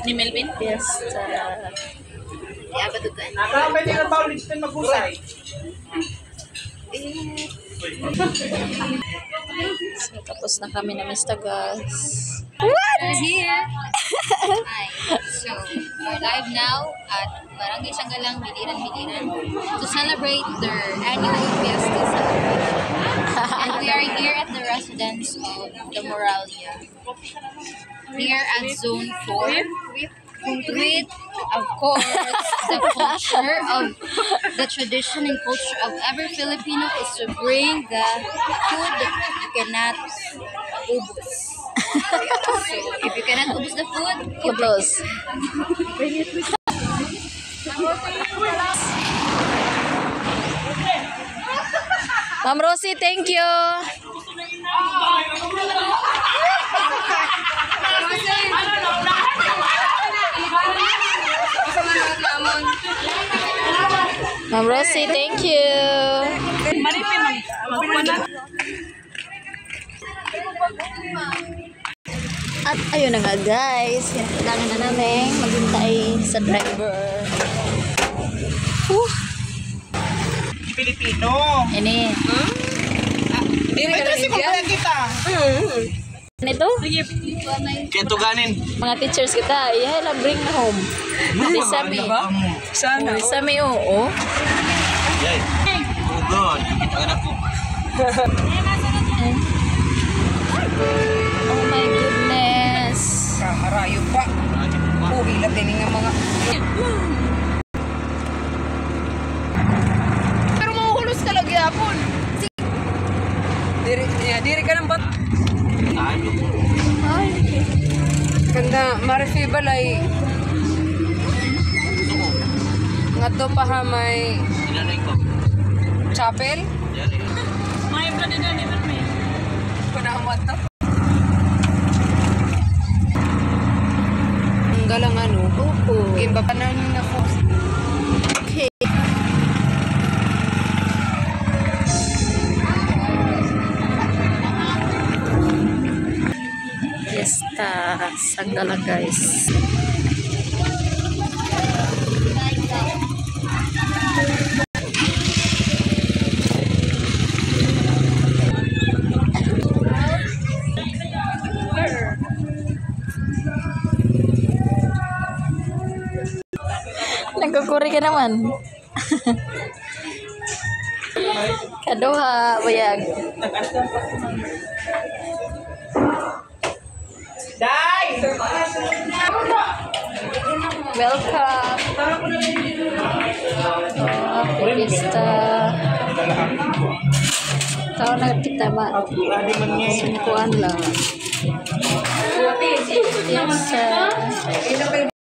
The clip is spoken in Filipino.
Ni Melvin? Yes. Iabadugan. Nakapay din ang bawal dito mag-usay. So, tapos na kami na Mr. Gas. We're here. Hi. So, we're live now at Barangay Sanggalang, Biliran, to celebrate their annual fiesta celebration. And we are here at the residence of the Moralia. Here at Zone 4 with, of course, the culture of the tradition and culture of every Filipino is to bring the food that you cannot ubus. So, if you cannot ubus the food, you bring it. Ma'am Rosie, thank you. Ma'am Rosie, thank you. At ayun na nga guys, kailangan na namin maghintay sa driver. Pilipino. Ini. Ay, kasi kumpaya kita. Ito? Kento ganin. Mga teachers kita, yeah, bring na home. Sami. Sana. Sami, oo. Yay. Oh God. Anak ko. Oh my goodness. Kamarayo pa. Hilap din nga mga... Pero mahuhulos ka lagi hapon. Diri ka ng bat. Ay. Kanda marifibal ay... Nga to pa ha may... Chapel? May pa din na naman may. Panahamad to. Ang galang ano? Opo. Iba pa na nyo na po. Okay. Fiesta Sanggalang guys. Nagkukuri ka naman. Kaduha, bayag. Dai! Welcome. Fiesta. Tahu na kita ba? Sungkuan lang. Yes, sir.